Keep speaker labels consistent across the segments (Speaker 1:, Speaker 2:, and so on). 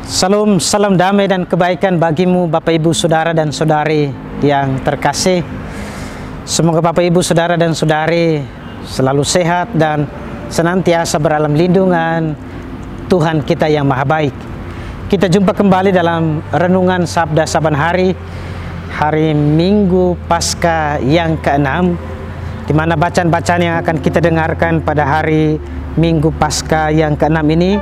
Speaker 1: Salam, salam damai dan kebaikan bagimu Bapak Ibu Saudara dan Saudari yang terkasih. Semoga Bapak Ibu Saudara dan Saudari selalu sehat dan senantiasa beralam lindungan Tuhan kita yang maha baik. Kita jumpa kembali dalam renungan Sabda Saban Hari, hari Minggu Paskah yang ke-6, di mana bacaan-bacaan yang akan kita dengarkan pada hari Minggu Paskah yang ke-6 ini.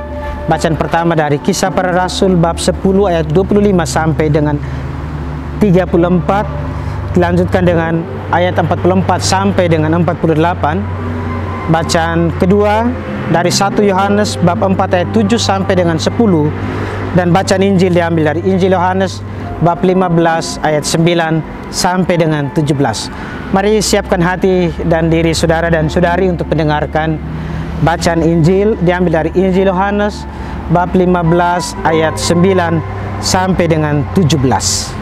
Speaker 1: Bacaan pertama dari Kisah Para Rasul bab 10 ayat 25 sampai dengan 34, dilanjutkan dengan ayat 44 sampai dengan 48. Bacaan kedua dari 1 Yohanes bab 4 ayat 7 sampai dengan 10, dan bacaan Injil diambil dari Injil Yohanes bab 15 ayat 9 sampai dengan 17. Mari siapkan hati dan diri saudara dan saudari untuk mendengarkan bacaan Injil diambil dari Injil Yohanes bab 15 ayat 9 sampai dengan 17.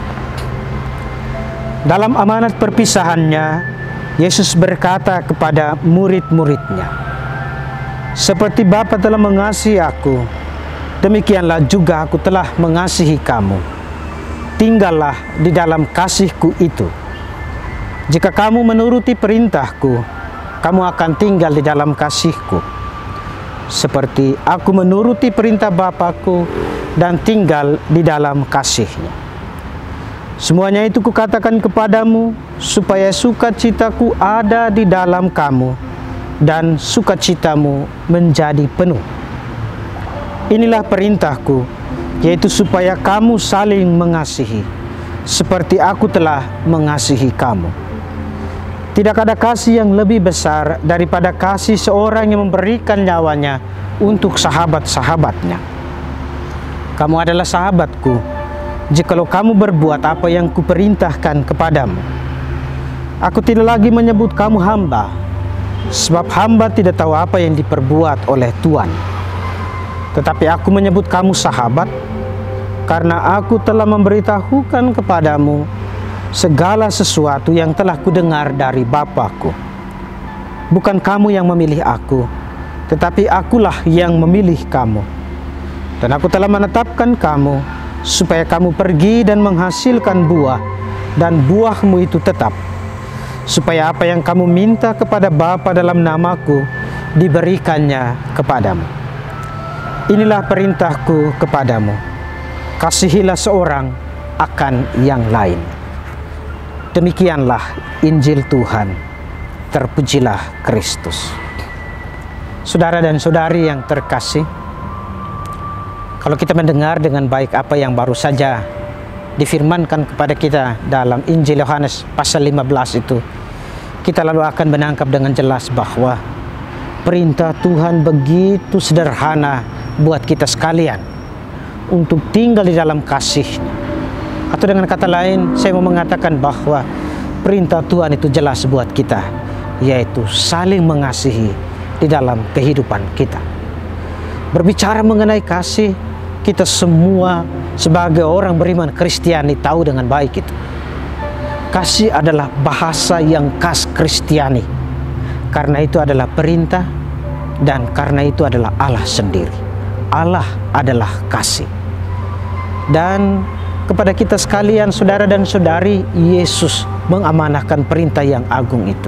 Speaker 1: Dalam amanat perpisahannya, Yesus berkata kepada murid-muridnya, "Seperti Bapa telah mengasihi aku, demikianlah juga aku telah mengasihi kamu. Tinggallah di dalam kasihku itu. Jika kamu menuruti perintahku, kamu akan tinggal di dalam kasihku, seperti aku menuruti perintah Bapakku dan tinggal di dalam kasihnya. Semuanya itu kukatakan kepadamu, supaya sukacitaku ada di dalam kamu, dan sukacitamu menjadi penuh. Inilah perintahku, yaitu supaya kamu saling mengasihi, seperti aku telah mengasihi kamu. Tidak ada kasih yang lebih besar daripada kasih seorang yang memberikan nyawanya untuk sahabat-sahabatnya. Kamu adalah sahabatku, jikalau kamu berbuat apa yang kuperintahkan kepadamu. Aku tidak lagi menyebut kamu hamba, sebab hamba tidak tahu apa yang diperbuat oleh Tuhan. Tetapi aku menyebut kamu sahabat, karena aku telah memberitahukan kepadamu segala sesuatu yang telah kudengar dari Bapakku. Bukan kamu yang memilih aku, tetapi akulah yang memilih kamu. Dan aku telah menetapkan kamu, supaya kamu pergi dan menghasilkan buah, dan buahmu itu tetap, supaya apa yang kamu minta kepada Bapa dalam namaku, diberikannya kepadamu. Inilah perintahku kepadamu, kasihilah seorang akan yang lain." Demikianlah Injil Tuhan. Terpujilah Kristus. Saudara dan saudari yang terkasih, kalau kita mendengar dengan baik apa yang baru saja difirmankan kepada kita dalam Injil Yohanes pasal 15 itu, kita lalu akan menangkap dengan jelas bahwa perintah Tuhan begitu sederhana buat kita sekalian untuk tinggal di dalam kasih-Nya. Atau dengan kata lain, saya mau mengatakan bahwa perintah Tuhan itu jelas buat kita, yaitu saling mengasihi di dalam kehidupan kita. Berbicara mengenai kasih, kita semua sebagai orang beriman Kristiani tahu dengan baik itu. Kasih adalah bahasa yang khas Kristiani, karena itu adalah perintah, dan karena itu adalah Allah sendiri. Allah adalah kasih. Dan kepada kita sekalian, saudara dan saudari, Yesus mengamanahkan perintah yang agung itu.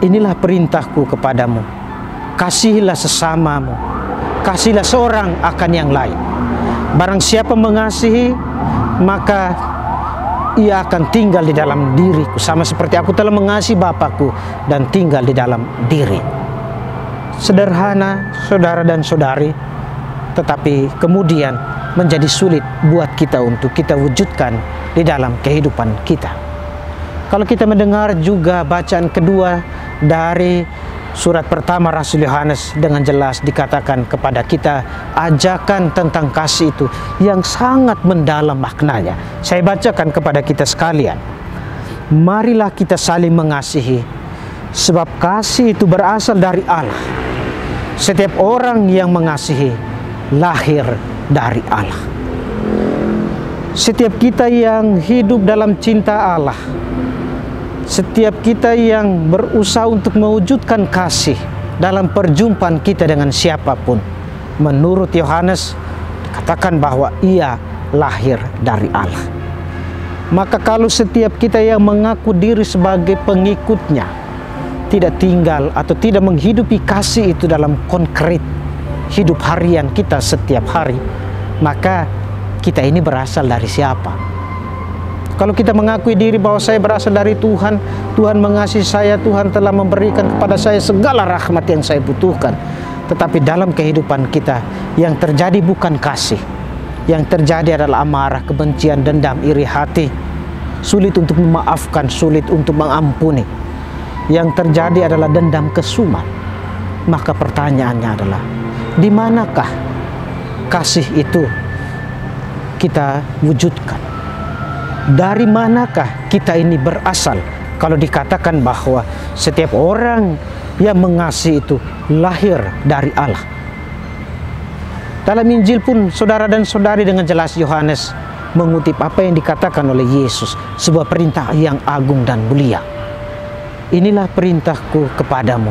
Speaker 1: Inilah perintahku kepadamu, kasihilah sesamamu, kasihilah seorang akan yang lain. Barang siapa mengasihi, maka ia akan tinggal di dalam diriku, sama seperti aku telah mengasihi Bapakku dan tinggal di dalam diri. Sederhana, saudara dan saudari, tetapi kemudian menjadi sulit buat kita untuk kita wujudkan di dalam kehidupan kita. Kalau kita mendengar juga bacaan kedua dari surat pertama Rasul Yohanes, dengan jelas dikatakan kepada kita ajakan tentang kasih itu yang sangat mendalam maknanya. Saya bacakan kepada kita sekalian. Marilah kita saling mengasihi, sebab kasih itu berasal dari Allah. Setiap orang yang mengasihi lahir dari Allah. Setiap kita yang hidup dalam cinta Allah, setiap kita yang berusaha untuk mewujudkan kasih dalam perjumpaan kita dengan siapapun, menurut Yohanes dikatakan bahwa ia lahir dari Allah. Maka kalau setiap kita yang mengaku diri sebagai pengikutnya tidak tinggal atau tidak menghidupi kasih itu dalam konkret hidup harian kita setiap hari, maka kita ini berasal dari siapa? Kalau kita mengakui diri bahwa saya berasal dari Tuhan, Tuhan mengasihi saya, Tuhan telah memberikan kepada saya segala rahmat yang saya butuhkan, tetapi dalam kehidupan kita yang terjadi bukan kasih, yang terjadi adalah amarah, kebencian, dendam, iri hati, sulit untuk memaafkan, sulit untuk mengampuni, yang terjadi adalah dendam kesumat, maka pertanyaannya adalah, di manakah kasih itu kita wujudkan? Dari manakah kita ini berasal? Kalau dikatakan bahwa setiap orang yang mengasihi itu lahir dari Allah. Dalam Injil pun saudara dan saudari dengan jelas Yohanes mengutip apa yang dikatakan oleh Yesus, sebuah perintah yang agung dan mulia. Inilah perintahku kepadamu,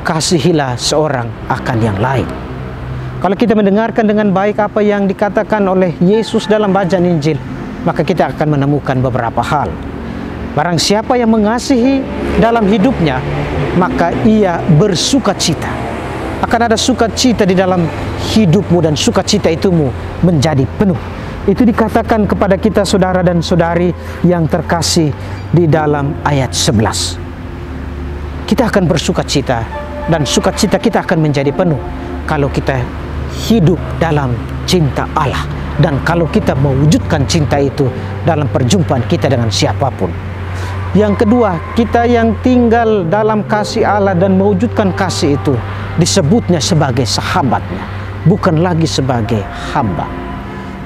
Speaker 1: kasihilah seorang akan yang lain. Kalau kita mendengarkan dengan baik apa yang dikatakan oleh Yesus dalam bacaan Injil, maka kita akan menemukan beberapa hal. Barang siapa yang mengasihi dalam hidupnya, maka ia bersukacita. Akan ada sukacita di dalam hidupmu dan sukacita itumu menjadi penuh. Itu dikatakan kepada kita saudara dan saudari yang terkasih di dalam ayat 11. Kita akan bersukacita dan sukacita kita akan menjadi penuh kalau kita hidup dalam cinta Allah. Dan kalau kita mewujudkan cinta itu dalam perjumpaan kita dengan siapapun. Yang kedua, kita yang tinggal dalam kasih Allah dan mewujudkan kasih itu disebutnya sebagai sahabatnya, bukan lagi sebagai hamba.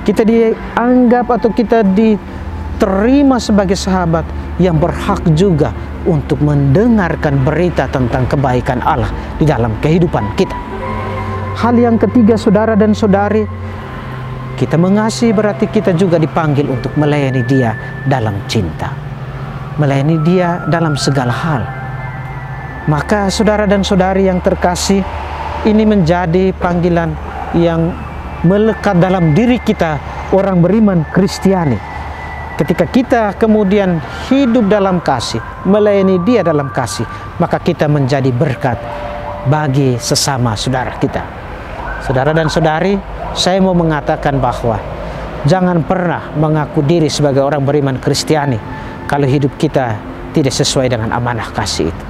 Speaker 1: Kita dianggap atau kita diterima sebagai sahabat yang berhak juga untuk mendengarkan berita tentang kebaikan Allah di dalam kehidupan kita. Hal yang ketiga saudara dan saudari, kita mengasihi berarti kita juga dipanggil untuk melayani Dia dalam cinta, melayani Dia dalam segala hal. Maka saudara dan saudari yang terkasih, ini menjadi panggilan yang melekat dalam diri kita orang beriman Kristiani. Ketika kita kemudian hidup dalam kasih, melayani Dia dalam kasih, maka kita menjadi berkat bagi sesama saudara kita. Saudara dan saudari, saya mau mengatakan bahwa jangan pernah mengaku diri sebagai orang beriman Kristiani kalau hidup kita tidak sesuai dengan amanah kasih itu.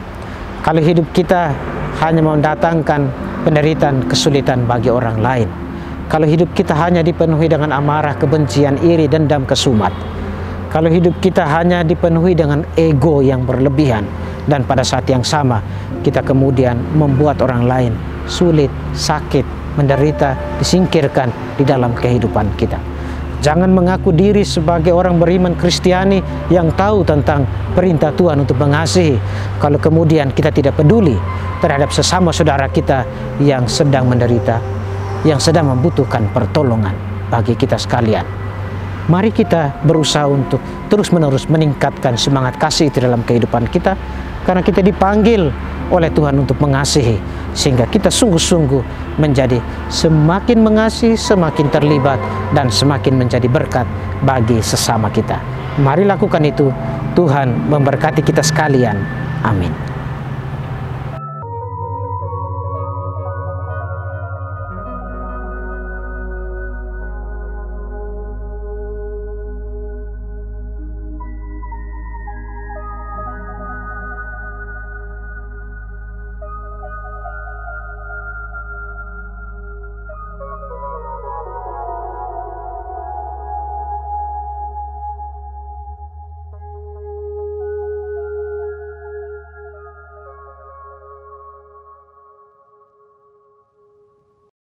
Speaker 1: Kalau hidup kita hanya mendatangkan penderitaan, kesulitan bagi orang lain. Kalau hidup kita hanya dipenuhi dengan amarah, kebencian, iri, dendam, kesumat. Kalau hidup kita hanya dipenuhi dengan ego yang berlebihan, dan pada saat yang sama kita kemudian membuat orang lain sulit, sakit, menderita, disingkirkan di dalam kehidupan kita. Jangan mengaku diri sebagai orang beriman Kristiani yang tahu tentang perintah Tuhan untuk mengasihi, kalau kemudian kita tidak peduli terhadap sesama saudara kita yang sedang menderita, yang sedang membutuhkan pertolongan bagi kita sekalian. Mari kita berusaha untuk terus-menerus meningkatkan semangat kasih itu dalam kehidupan kita, karena kita dipanggil oleh Tuhan untuk mengasihi, sehingga kita sungguh-sungguh menjadi semakin mengasihi, semakin terlibat, dan semakin menjadi berkat bagi sesama kita. Mari lakukan itu. Tuhan memberkati kita sekalian. Amin.